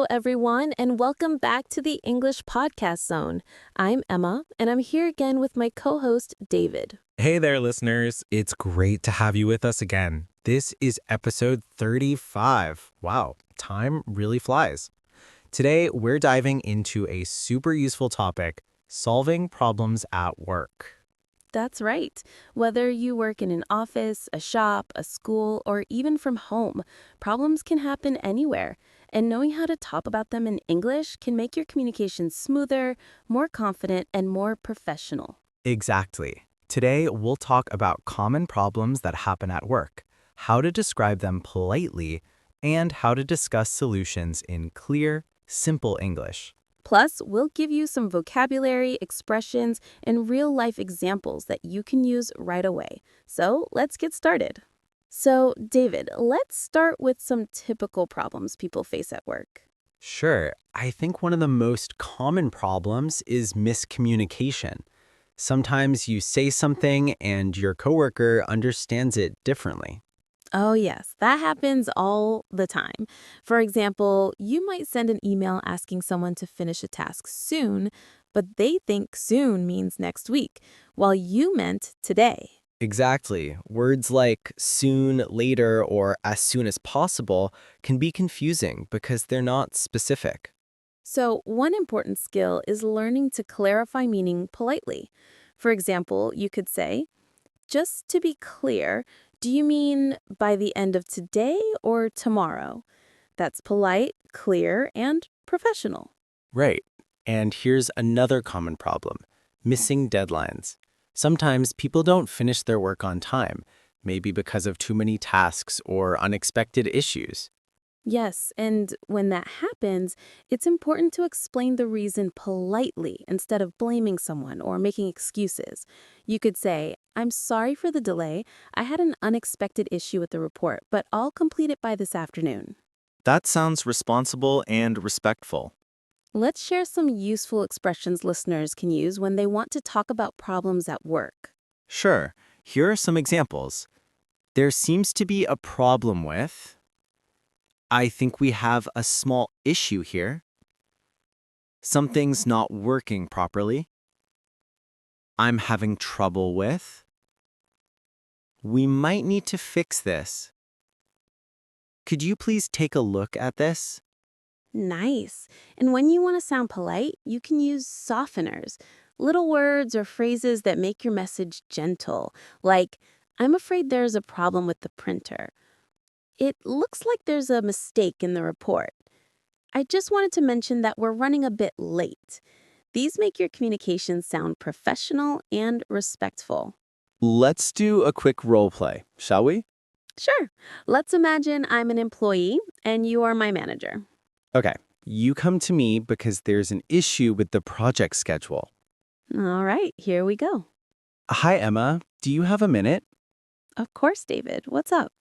everyone, and welcome back to the English Podcast Zone. I'm Emma, and I'm here again with my co-host, David. Hey there, listeners. It's great to have you with us again. This is episode 35. Wow, time really flies. Today, we're diving into a super useful topic, solving problems at work. That's right. Whether you work in an office, a shop, a school, or even from home, problems can happen anywhere. And knowing how to talk about them in English can make your communication smoother, more confident, and more professional. Exactly. Today, we'll talk about common problems that happen at work, how to describe them politely, and how to discuss solutions in clear, simple English. Plus, we'll give you some vocabulary, expressions, and real-life examples that you can use right away. So let's get started. So, David, let's start with some typical problems people face at work. Sure, I think one of the most common problems is miscommunication. Sometimes you say something and your coworker understands it differently. Oh, yes, that happens all the time. For example, you might send an email asking someone to finish a task soon, but they think soon means next week, while you meant today. Exactly. Words like soon, later, or as soon as possible can be confusing because they're not specific. So, one important skill is learning to clarify meaning politely. For example, you could say, just to be clear, do you mean by the end of today or tomorrow? That's polite, clear, and professional. Right. And here's another common problem, missing deadlines. Sometimes people don't finish their work on time, maybe because of too many tasks or unexpected issues. Yes, and when that happens, it's important to explain the reason politely instead of blaming someone or making excuses. You could say, I'm sorry for the delay. I had an unexpected issue with the report, but I'll complete it by this afternoon. That sounds responsible and respectful. Let's share some useful expressions listeners can use when they want to talk about problems at work. Sure, here are some examples. There seems to be a problem with. I think we have a small issue here. Something's not working properly. I'm having trouble with. We might need to fix this. Could you please take a look at this? Nice. And when you want to sound polite, you can use softeners, little words or phrases that make your message gentle, like, I'm afraid there's a problem with the printer. It looks like there's a mistake in the report. I just wanted to mention that we're running a bit late. These make your communication sound professional and respectful. Let's do a quick role play, shall we? Sure. Let's imagine I'm an employee and you are my manager. Okay, you come to me because there's an issue with the project schedule. All right, here we go. Hi, Emma. Do you have a minute? Of course, David. What's up?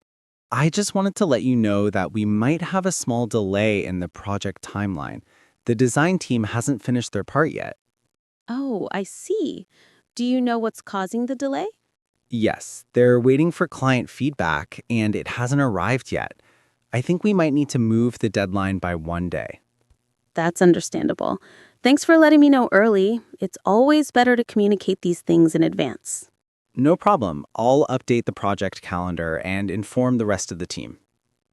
I just wanted to let you know that we might have a small delay in the project timeline. The design team hasn't finished their part yet. Oh, I see. Do you know what's causing the delay? Yes, they're waiting for client feedback, and it hasn't arrived yet. I think we might need to move the deadline by one day. That's understandable. Thanks for letting me know early. It's always better to communicate these things in advance. No problem. I'll update the project calendar and inform the rest of the team.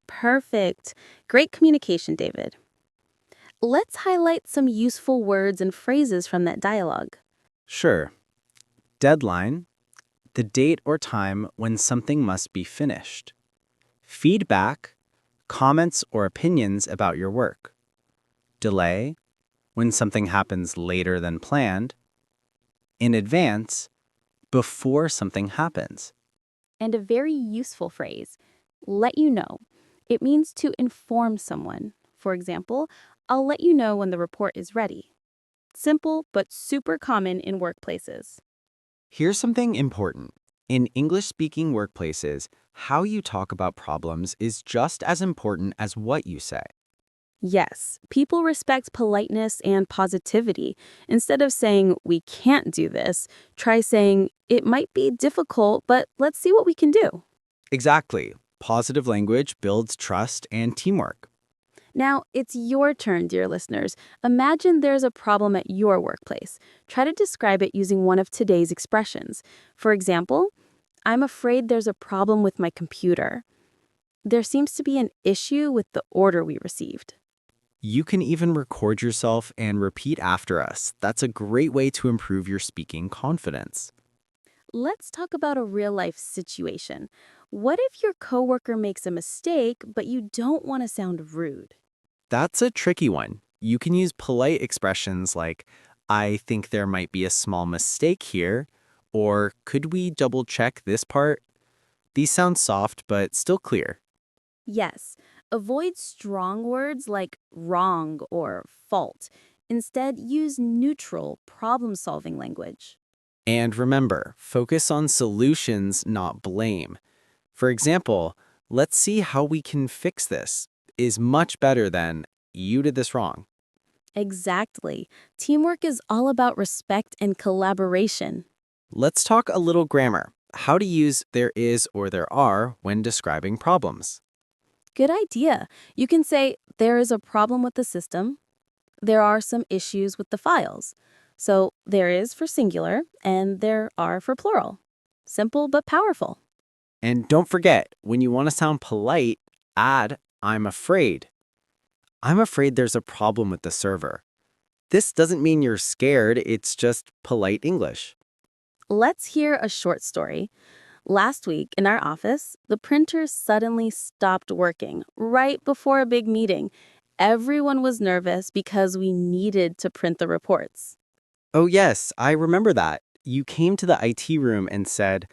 Perfect. Great communication, David. Let's highlight some useful words and phrases from that dialogue. Sure. Deadline, the date or time when something must be finished. Feedback, comments or opinions about your work. Delay, when something happens later than planned. In advance, before something happens. And a very useful phrase, let you know. It means to inform someone. For example, I'll let you know when the report is ready. Simple, but super common in workplaces. Here's something important. In English-speaking workplaces, how you talk about problems is just as important as what you say. Yes, people respect politeness and positivity. Instead of saying, we can't do this, try saying, it might be difficult, but let's see what we can do. Exactly. Positive language builds trust and teamwork. Now, it's your turn, dear listeners. Imagine there's a problem at your workplace. Try to describe it using one of today's expressions. For example, I'm afraid there's a problem with my computer. There seems to be an issue with the order we received. You can even record yourself and repeat after us. That's a great way to improve your speaking confidence. Let's talk about a real-life situation. What if your coworker makes a mistake, but you don't want to sound rude? That's a tricky one. You can use polite expressions like, I think there might be a small mistake here, or could we double check this part? These sound soft, but still clear. Yes, avoid strong words like wrong or fault. Instead, use neutral, problem-solving language. And remember, focus on solutions, not blame. For example, let's see how we can fix this is much better than you did this wrong. Exactly. Teamwork is all about respect and collaboration. Let's talk a little grammar. How to use there is or there are when describing problems. Good idea. You can say, there is a problem with the system. There are some issues with the files. So there is for singular and there are for plural. Simple but powerful. And don't forget, when you want to sound polite, add I'm afraid. I'm afraid there's a problem with the server. This doesn't mean you're scared, it's just polite English. Let's hear a short story. Last week in our office, the printer suddenly stopped working right before a big meeting. Everyone was nervous because we needed to print the reports. Oh yes, I remember that. You came to the IT room and said,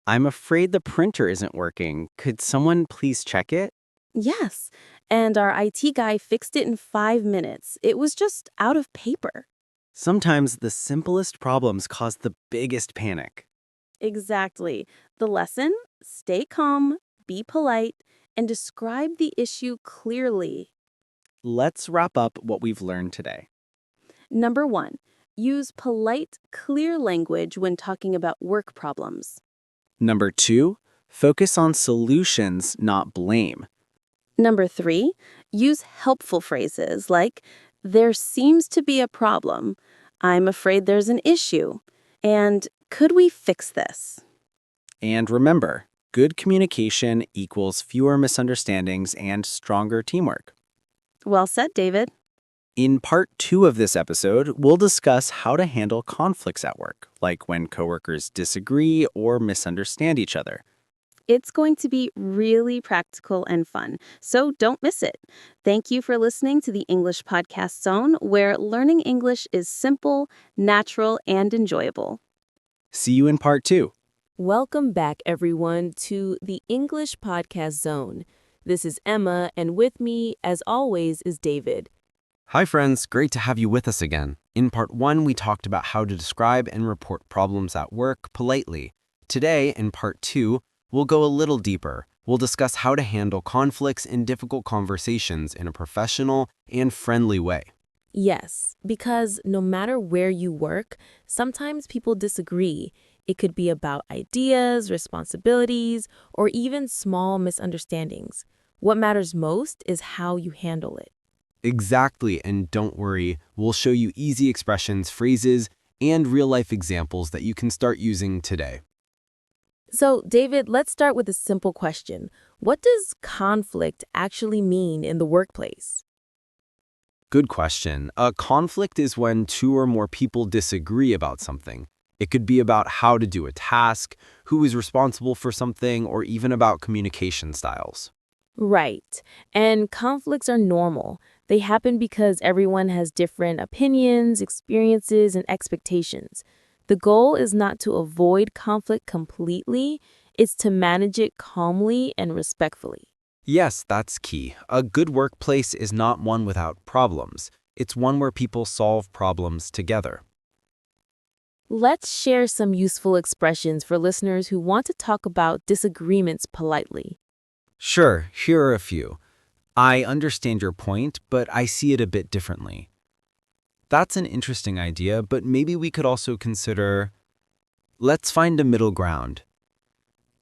I'm afraid the printer isn't working. Could someone please check it? Yes, and our IT guy fixed it in 5 minutes. It was just out of paper. Sometimes the simplest problems cause the biggest panic. Exactly. The lesson, stay calm, be polite, and describe the issue clearly. Let's wrap up what we've learned today. Number 1, use polite, clear language when talking about work problems. Number 2, focus on solutions, not blame. Number 3, use helpful phrases like, there seems to be a problem, I'm afraid there's an issue, and could we fix this? And remember, good communication equals fewer misunderstandings and stronger teamwork. Well said, David. In part 2 of this episode, we'll discuss how to handle conflicts at work, like when coworkers disagree or misunderstand each other. It's going to be really practical and fun, so don't miss it. Thank you for listening to the English Podcast Zone, where learning English is simple, natural, and enjoyable. See you in part 2. Welcome back, everyone, to the English Podcast Zone. This is Emma, and with me, as always, is David. Hi friends, great to have you with us again. In part 1, we talked about how to describe and report problems at work politely. Today, in part 2, we'll go a little deeper. We'll discuss how to handle conflicts and difficult conversations in a professional and friendly way. Yes, because no matter where you work, sometimes people disagree. It could be about ideas, responsibilities, or even small misunderstandings. What matters most is how you handle it. Exactly, and don't worry, we'll show you easy expressions, phrases, and real-life examples that you can start using today. So, David, let's start with a simple question. What does conflict actually mean in the workplace? Good question. A conflict is when two or more people disagree about something. It could be about how to do a task, who is responsible for something, or even about communication styles. Right. And conflicts are normal. They happen because everyone has different opinions, experiences, and expectations. The goal is not to avoid conflict completely, it's to manage it calmly and respectfully. Yes, that's key. A good workplace is not one without problems. It's one where people solve problems together. Let's share some useful expressions for listeners who want to talk about disagreements politely. Sure, here are a few. I understand your point, but I see it a bit differently. That's an interesting idea, but maybe we could also consider, let's find a middle ground.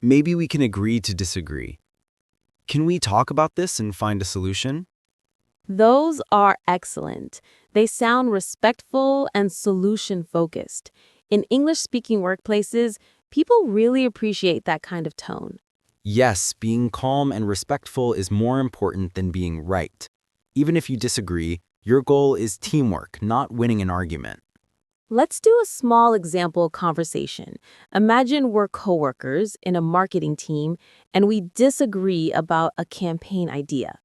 Maybe we can agree to disagree. Can we talk about this and find a solution? Those are excellent. They sound respectful and solution-focused. In English-speaking workplaces, people really appreciate that kind of tone. Yes, being calm and respectful is more important than being right. Even if you disagree, your goal is teamwork, not winning an argument. Let's do a small example conversation. Imagine we're coworkers in a marketing team and we disagree about a campaign idea.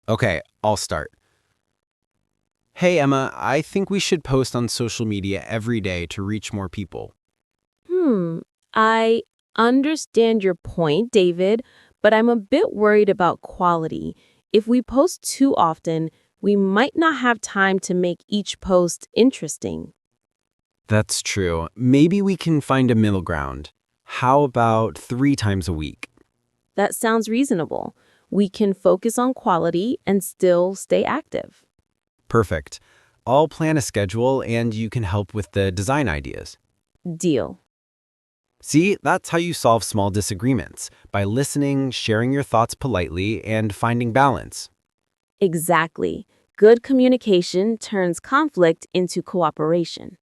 Okay, I'll start. Hey, Emma, I think we should post on social media every day to reach more people. I understand your point, David, but I'm a bit worried about quality. If we post too often, we might not have time to make each post interesting. That's true. Maybe we can find a middle ground. How about 3 times a week? That sounds reasonable. We can focus on quality and still stay active. Perfect. I'll plan a schedule and you can help with the design ideas. Deal. See, that's how you solve small disagreements, by listening, sharing your thoughts politely, and finding balance. Exactly. Good communication turns conflict into cooperation.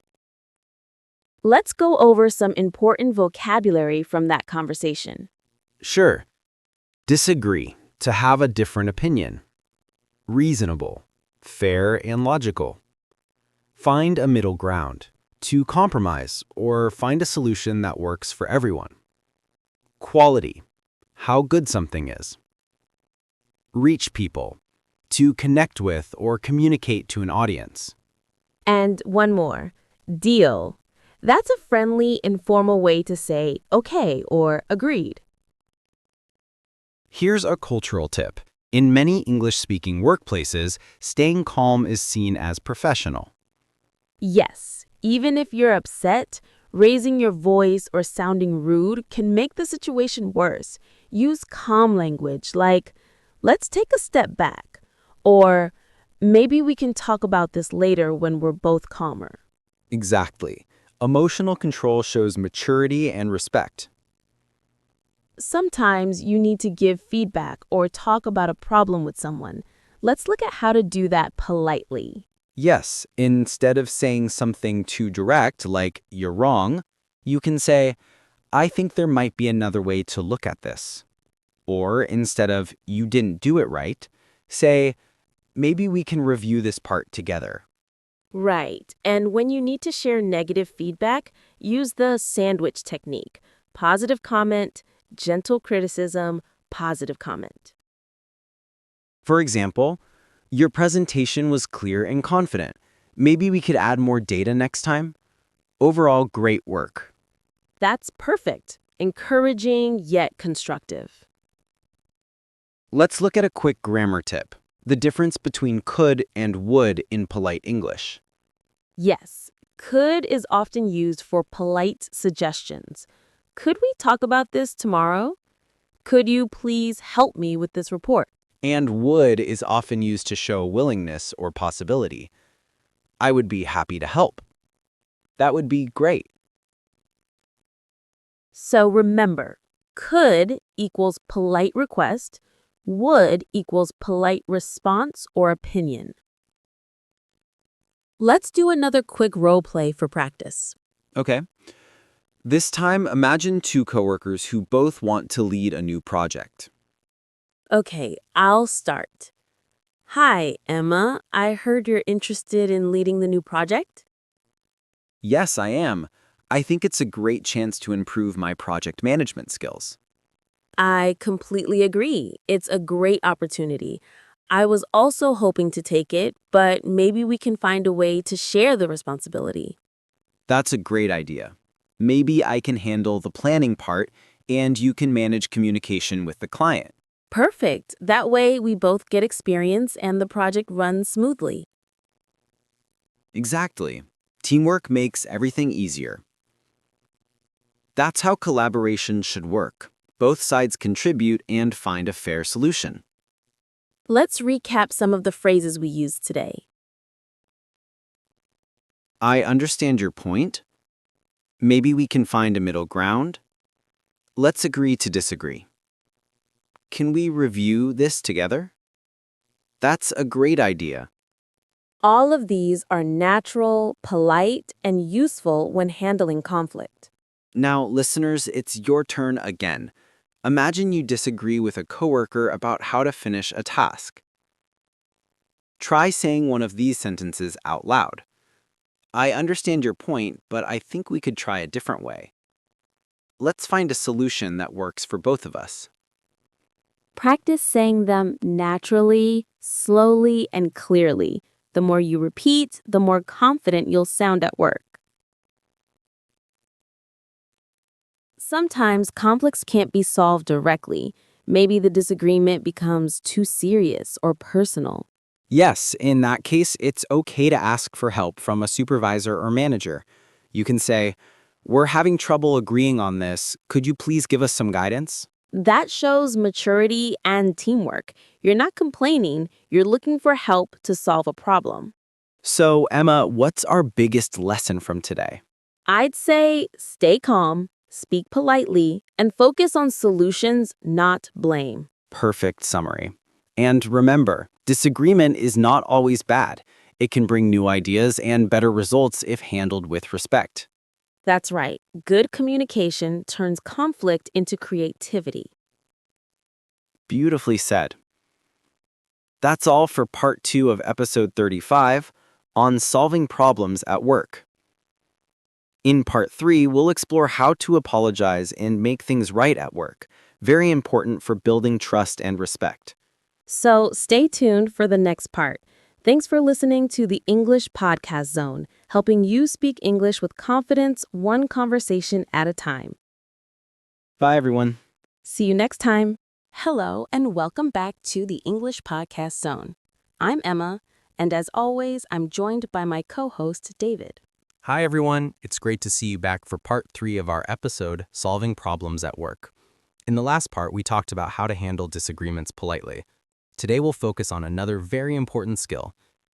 Let's go over some important vocabulary from that conversation. Sure. Disagree, to have a different opinion. Reasonable, fair and logical. Find a middle ground, to compromise or find a solution that works for everyone. Quality, how good something is. Reach people, to connect with or communicate to an audience. And one more. Deal. That's a friendly, informal way to say okay or agreed. Here's a cultural tip. In many English-speaking workplaces, staying calm is seen as professional. Yes, even if you're upset, raising your voice or sounding rude can make the situation worse. Use calm language like, let's take a step back, or maybe we can talk about this later when we're both calmer. Exactly. Emotional control shows maturity and respect. Sometimes you need to give feedback or talk about a problem with someone. Let's look at how to do that politely. Yes, instead of saying something too direct, like, you're wrong, you can say, I think there might be another way to look at this. Or instead of, you didn't do it right, say, maybe we can review this part together. Right. And when you need to share negative feedback, use the sandwich technique. Positive comment, gentle criticism, positive comment. For example, your presentation was clear and confident. Maybe we could add more data next time. Overall, great work. That's perfect. Encouraging yet constructive. Let's look at a quick grammar tip. The difference between could and would in polite English. Yes, could is often used for polite suggestions. Could we talk about this tomorrow? Could you please help me with this report? And would is often used to show willingness or possibility. I would be happy to help. That would be great. So remember, could equals polite request, would equals polite response or opinion. Let's do another quick role play for practice. Okay. This time, imagine 2 coworkers who both want to lead a new project. Okay, I'll start. Hi, Emma. I heard you're interested in leading the new project? Yes, I am. I think it's a great chance to improve my project management skills. I completely agree. It's a great opportunity. I was also hoping to take it, but maybe we can find a way to share the responsibility. That's a great idea. Maybe I can handle the planning part and you can manage communication with the client. Perfect. That way we both get experience and the project runs smoothly. Exactly. Teamwork makes everything easier. That's how collaboration should work. Both sides contribute and find a fair solution. Let's recap some of the phrases we used today. I understand your point. Maybe we can find a middle ground. Let's agree to disagree. Can we review this together? That's a great idea. All of these are natural, polite, and useful when handling conflict. Now, listeners, it's your turn again. Imagine you disagree with a coworker about how to finish a task. Try saying one of these sentences out loud. I understand your point, but I think we could try a different way. Let's find a solution that works for both of us. Practice saying them naturally, slowly, and clearly. The more you repeat, the more confident you'll sound at work. Sometimes conflicts can't be solved directly. Maybe the disagreement becomes too serious or personal. Yes, in that case, it's okay to ask for help from a supervisor or manager. You can say, "We're having trouble agreeing on this. Could you please give us some guidance?" That shows maturity and teamwork. You're not complaining, you're looking for help to solve a problem. So, Emma, what's our biggest lesson from today? I'd say stay calm, speak politely, and focus on solutions, not blame. Perfect summary. And remember, disagreement is not always bad. It can bring new ideas and better results if handled with respect. That's right. Good communication turns conflict into creativity. Beautifully said. That's all for part 2 of episode 35 on solving problems at work. In part 3, we'll explore how to apologize and make things right at work. Very important for building trust and respect. So stay tuned for the next part. Thanks for listening to the English Podcast Zone, helping you speak English with confidence, one conversation at a time. Bye, everyone. See you next time. Hello, and welcome back to the English Podcast Zone. I'm Emma, and as always, I'm joined by my co-host, David. Hi, everyone. It's great to see you back for part 3 of our episode, Solving Problems at Work. In the last part, we talked about how to handle disagreements politely. Today, we'll focus on another very important skill,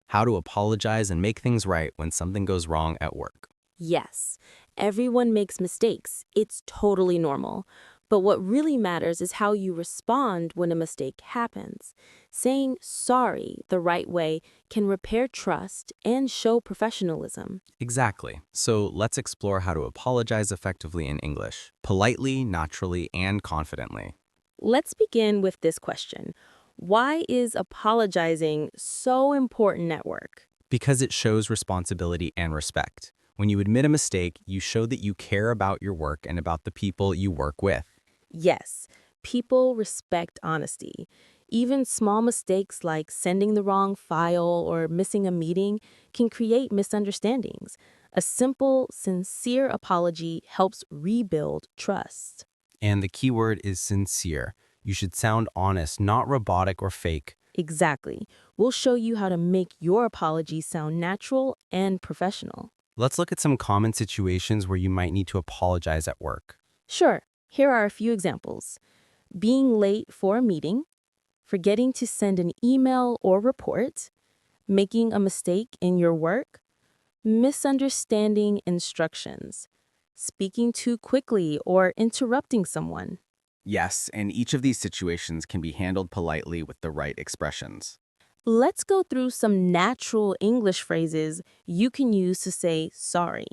how to apologize and make things right when something goes wrong at work. Yes, everyone makes mistakes. It's totally normal. But what really matters is how you respond when a mistake happens. Saying sorry the right way can repair trust and show professionalism. Exactly. So let's explore how to apologize effectively in English, politely, naturally, and confidently. Let's begin with this question. Why is apologizing so important at work? Because it shows responsibility and respect. When you admit a mistake, you show that you care about your work and about the people you work with. Yes, people respect honesty. Even small mistakes like sending the wrong file or missing a meeting can create misunderstandings. A simple, sincere apology helps rebuild trust. And the key word is sincere. You should sound honest, not robotic or fake. Exactly. We'll show you how to make your apology sound natural and professional. Let's look at some common situations where you might need to apologize at work. Sure, here are a few examples. Being late for a meeting, forgetting to send an email or report, making a mistake in your work, misunderstanding instructions, speaking too quickly or interrupting someone. Yes, and each of these situations can be handled politely with the right expressions. Let's go through some natural English phrases you can use to say sorry.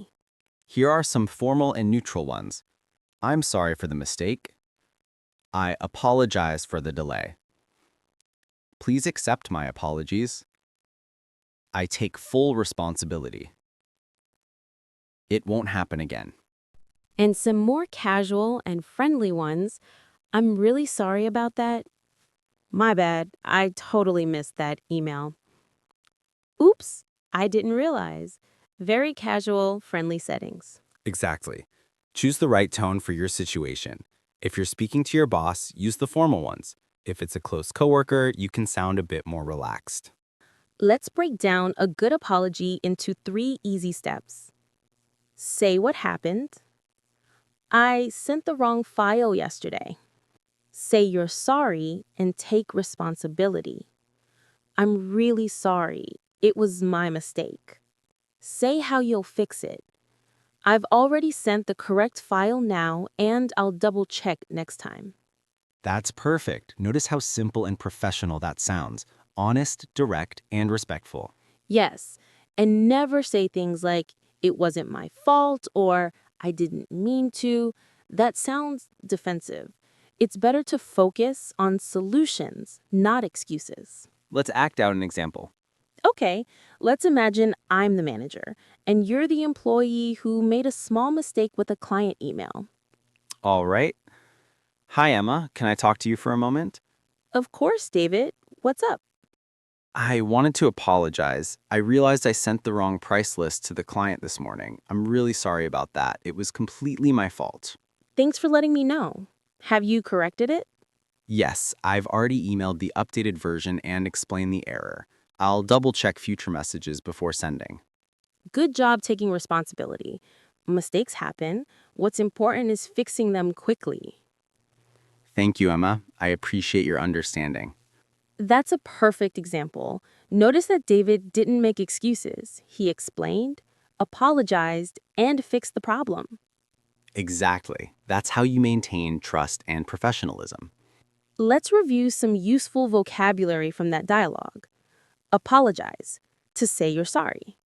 Here are some formal and neutral ones. I'm sorry for the mistake. I apologize for the delay. Please accept my apologies. I take full responsibility. It won't happen again. And some more casual and friendly ones. I'm really sorry about that. My bad, I totally missed that email. Oops, I didn't realize. Very casual, friendly settings. Exactly. Choose the right tone for your situation. If you're speaking to your boss, use the formal ones. If it's a close coworker, you can sound a bit more relaxed. Let's break down a good apology into 3 easy steps. Say what happened. I sent the wrong file yesterday. Say you're sorry and take responsibility. I'm really sorry. It was my mistake. Say how you'll fix it. I've already sent the correct file now, and I'll double check next time. That's perfect. Notice how simple and professional that sounds. honest, direct, and respectful. Yes, and never say things like, it wasn't my fault or I didn't mean to. That sounds defensive. It's better to focus on solutions, not excuses. Let's act out an example. Okay, let's imagine I'm the manager and you're the employee who made a small mistake with a client email. All right. Hi, Emma. Can I talk to you for a moment? Of course, David. What's up? I wanted to apologize. I realized I sent the wrong price list to the client this morning. I'm really sorry about that. It was completely my fault. Thanks for letting me know. Have you corrected it? Yes, I've already emailed the updated version and explained the error. I'll double-check future messages before sending. Good job taking responsibility. Mistakes happen. What's important is fixing them quickly. Thank you, Emma. I appreciate your understanding. That's a perfect example. Notice that David didn't make excuses. He explained, apologized, and fixed the problem. Exactly. That's how you maintain trust and professionalism. Let's review some useful vocabulary from that dialogue. Apologize, to say you're sorry.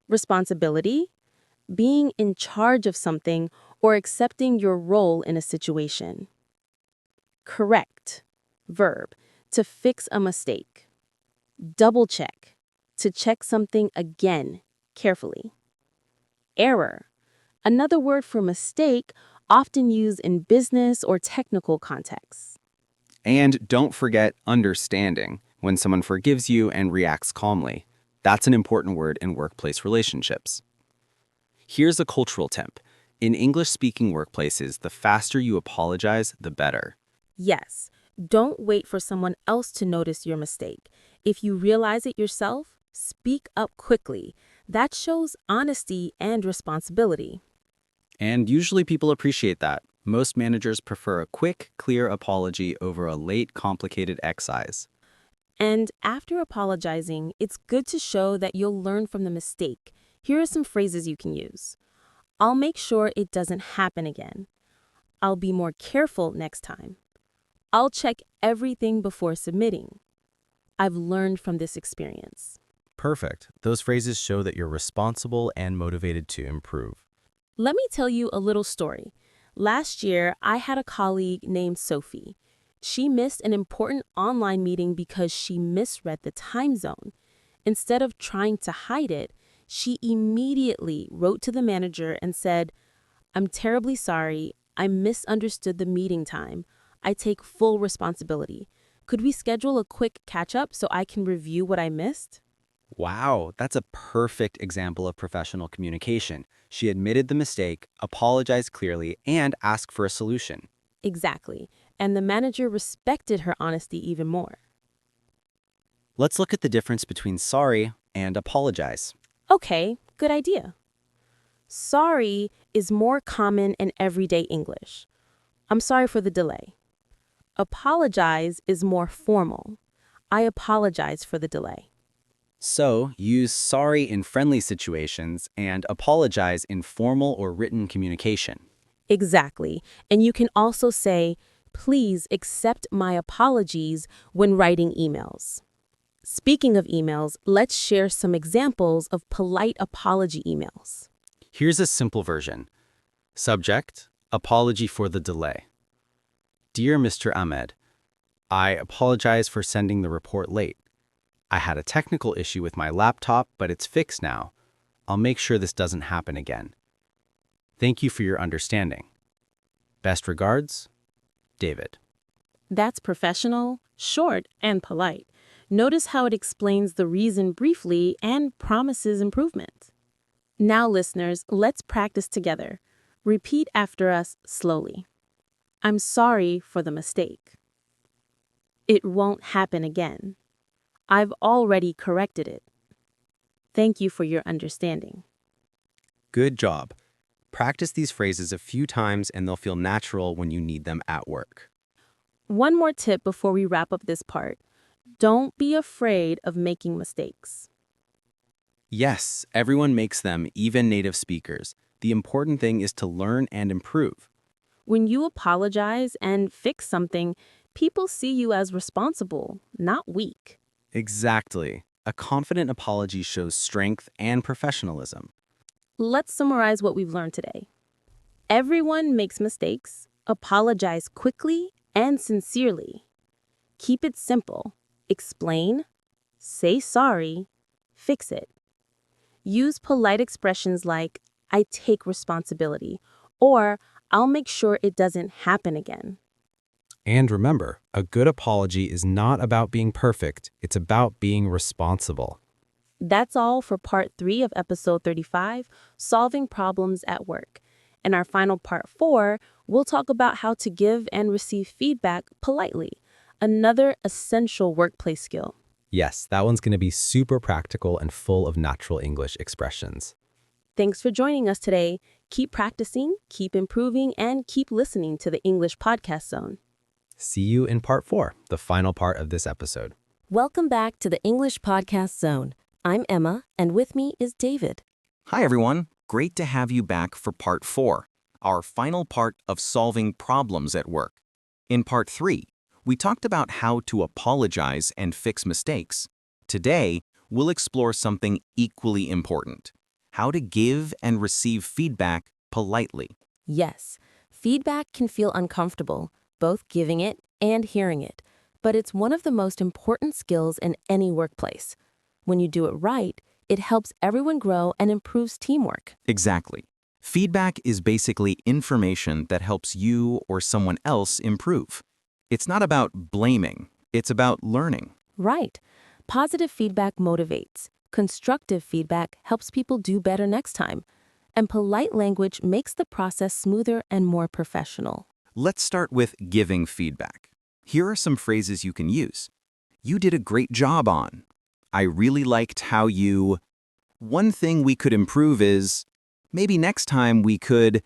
Responsibility, being in charge of something or accepting your role in a situation. Correct, verb, to fix a mistake. Double check, to check something again, carefully. Error, another word for mistake often used in business or technical contexts. And don't forget understanding, when someone forgives you and reacts calmly. That's an important word in workplace relationships. Here's a cultural tip. In English-speaking workplaces, the faster you apologize, the better. Yes, don't wait for someone else to notice your mistake. If you realize it yourself, speak up quickly. That shows honesty and responsibility. And usually people appreciate that. Most managers prefer a quick, clear apology over a late, complicated exercise. And after apologizing, it's good to show that you'll learn from the mistake. Here are some phrases you can use. I'll make sure it doesn't happen again. I'll be more careful next time. I'll check everything before submitting. I've learned from this experience. Perfect. Those phrases show that you're responsible and motivated to improve. Let me tell you a little story. Last year, I had a colleague named Sophie. She missed an important online meeting because she misread the time zone. Instead of trying to hide it, she immediately wrote to the manager and said, "I'm terribly sorry. I misunderstood the meeting time. I take full responsibility. Could we schedule a quick catch-up so I can review what I missed?" Wow, that's a perfect example of professional communication. She admitted the mistake, apologized clearly, and asked for a solution. Exactly. And the manager respected her honesty even more. Let's look at the difference between sorry and apologize. Okay, good idea. Sorry is more common in everyday English. I'm sorry for the delay. Apologize is more formal. I apologize for the delay. So, use sorry in friendly situations and apologize in formal or written communication. Exactly. And you can also say, "Please accept my apologies" when writing emails. Speaking of emails, let's share some examples of polite apology emails. Here's a simple version. Subject, apology for the delay. Dear Mr. Ahmed, I apologize for sending the report late. I had a technical issue with my laptop, but it's fixed now. I'll make sure this doesn't happen again. Thank you for your understanding. Best regards, David. That's professional, short, and polite. Notice how it explains the reason briefly and promises improvement. Now, listeners, let's practice together. Repeat after us slowly. I'm sorry for the mistake. It won't happen again. I've already corrected it. Thank you for your understanding. Good job. Practice these phrases a few times and they'll feel natural when you need them at work. One more tip before we wrap up this part. Don't be afraid of making mistakes. Yes, everyone makes them, even native speakers. The important thing is to learn and improve. When you apologize and fix something, people see you as responsible, not weak. Exactly. A confident apology shows strength and professionalism. Let's summarize what we've learned today. Everyone makes mistakes. Apologize quickly and sincerely. Keep it simple. Explain, say sorry, fix it. Use polite expressions like, I take responsibility, or I'll make sure it doesn't happen again. And remember, a good apology is not about being perfect, it's about being responsible. That's all for part 3 of episode 35, Solving Problems at Work. In our final part 4, we'll talk about how to give and receive feedback politely, another essential workplace skill. Yes, that one's going to be super practical and full of natural English expressions. Thanks for joining us today. Keep practicing, keep improving, and keep listening to the English Podcast Zone. See you in part 4, the final part of this episode. Welcome back to the English Podcast Zone. I'm Emma, and with me is David. Hi, everyone. Great to have you back for Part 4, our final part of solving problems at work. In Part 3, we talked about how to apologize and fix mistakes. Today, we'll explore something equally important: how to give and receive feedback politely. Yes, feedback can feel uncomfortable, both giving it and hearing it, but it's one of the most important skills in any workplace. When you do it right, it helps everyone grow and improves teamwork. Exactly. Feedback is basically information that helps you or someone else improve. It's not about blaming, it's about learning. Right. Positive feedback motivates. Constructive feedback helps people do better next time. And polite language makes the process smoother and more professional. Let's start with giving feedback. Here are some phrases you can use. You did a great job on. I really liked how you... One thing we could improve is, maybe next time we could...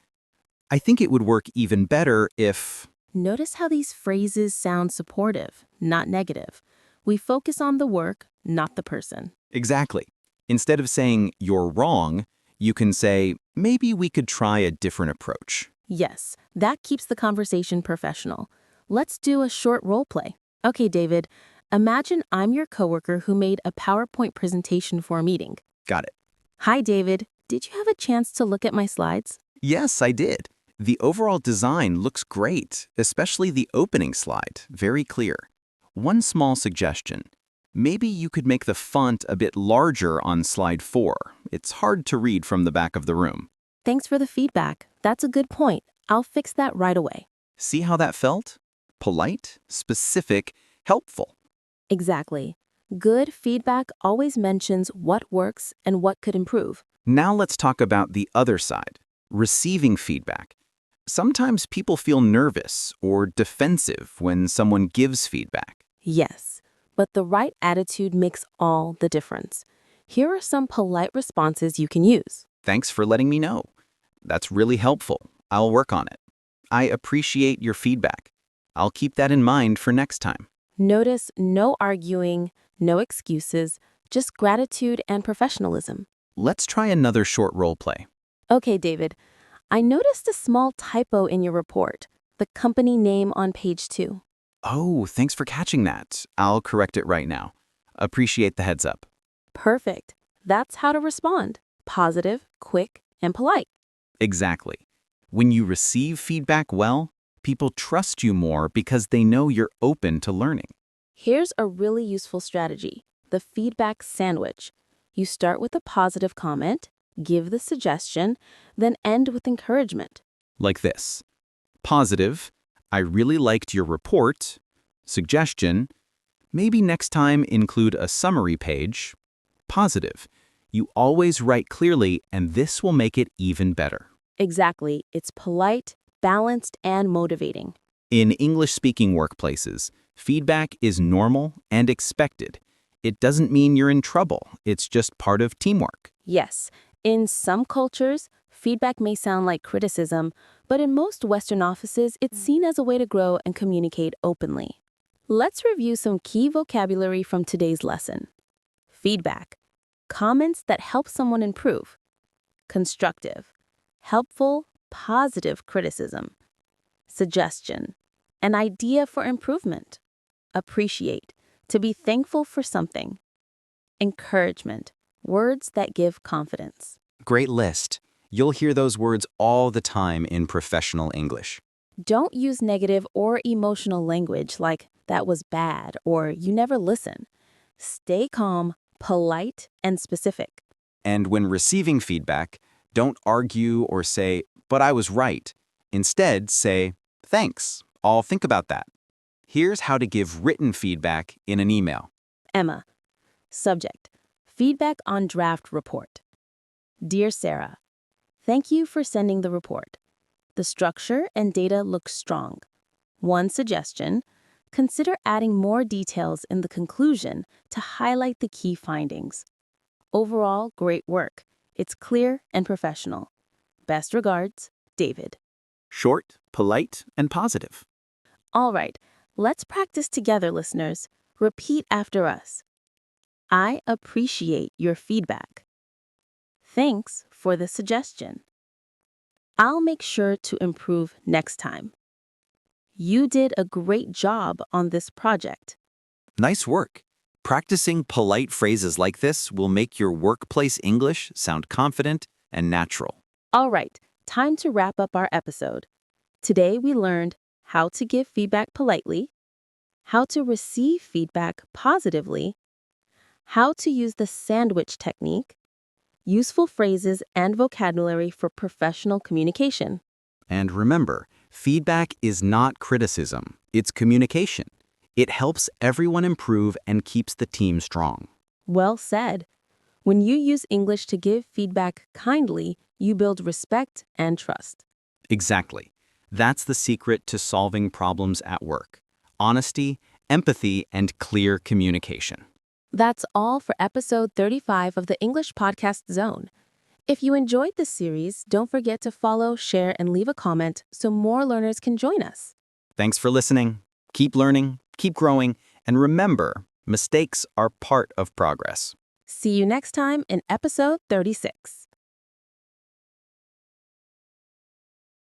I think it would work even better if... Notice how these phrases sound supportive, not negative. We focus on the work, not the person. Exactly. Instead of saying, you're wrong, you can say, maybe we could try a different approach. Yes, that keeps the conversation professional. Let's do a short role play. Okay, David, imagine I'm your coworker who made a PowerPoint presentation for a meeting. Got it. Hi, David. Did you have a chance to look at my slides? Yes, I did. The overall design looks great, especially the opening slide, very clear. One small suggestion. Maybe you could make the font a bit larger on slide 4. It's hard to read from the back of the room. Thanks for the feedback. That's a good point. I'll fix that right away. See how that felt? Polite, specific, helpful. Exactly. Good feedback always mentions what works and what could improve. Now let's talk about the other side, receiving feedback. Sometimes people feel nervous or defensive when someone gives feedback. Yes, but the right attitude makes all the difference. Here are some polite responses you can use. Thanks for letting me know. That's really helpful. I'll work on it. I appreciate your feedback. I'll keep that in mind for next time. Notice no arguing, no excuses, just gratitude and professionalism. Let's try another short role play. Okay, David, I noticed a small typo in your report, the company name on page 2. Oh, thanks for catching that. I'll correct it right now. Appreciate the heads up. Perfect. That's how to respond. Positive, quick, and polite. Exactly. When you receive feedback well, people trust you more because they know you're open to learning. Here's a really useful strategy, the feedback sandwich. You start with a positive comment, give the suggestion, then end with encouragement. Like this. Positive, I really liked your report. Suggestion, maybe next time include a summary page. Positive, you always write clearly and this will make it even better. Exactly. It's polite, balanced, and motivating. In English-speaking workplaces, feedback is normal and expected. It doesn't mean you're in trouble. It's just part of teamwork. Yes, in some cultures, feedback may sound like criticism, but in most Western offices, it's seen as a way to grow and communicate openly. Let's review some key vocabulary from today's lesson. Feedback. Comments that help someone improve. Constructive. Helpful, positive criticism. Suggestion. An idea for improvement. Appreciate. To be thankful for something. Encouragement. Words that give confidence. Great list. You'll hear those words all the time in professional English. Don't use negative or emotional language like that was bad or you never listen. Stay calm, polite, and specific. And when receiving feedback, don't argue or say, "But I was right." Instead, say, "Thanks, I'll think about that." Here's how to give written feedback in an email. Emma. Subject. Feedback on draft report. Dear Sarah, thank you for sending the report. The structure and data look strong. One suggestion, consider adding more details in the conclusion to highlight the key findings. Overall, great work. It's clear and professional. Best regards, David. Short, polite, and positive. All right, let's practice together, listeners. Repeat after us. I appreciate your feedback. Thanks for the suggestion. I'll make sure to improve next time. You did a great job on this project. Nice work. Practicing polite phrases like this will make your workplace English sound confident and natural. All right, time to wrap up our episode. Today we learned how to give feedback politely, how to receive feedback positively, how to use the sandwich technique, useful phrases and vocabulary for professional communication. And remember, feedback is not criticism, it's communication. It helps everyone improve and keeps the team strong. Well said. When you use English to give feedback kindly, you build respect and trust. Exactly. That's the secret to solving problems at work. Honesty, empathy, and clear communication. That's all for episode 35 of the English Podcast Zone. If you enjoyed this series, don't forget to follow, share, and leave a comment so more learners can join us. Thanks for listening. Keep learning, keep growing, and remember, mistakes are part of progress. See you next time in episode 36.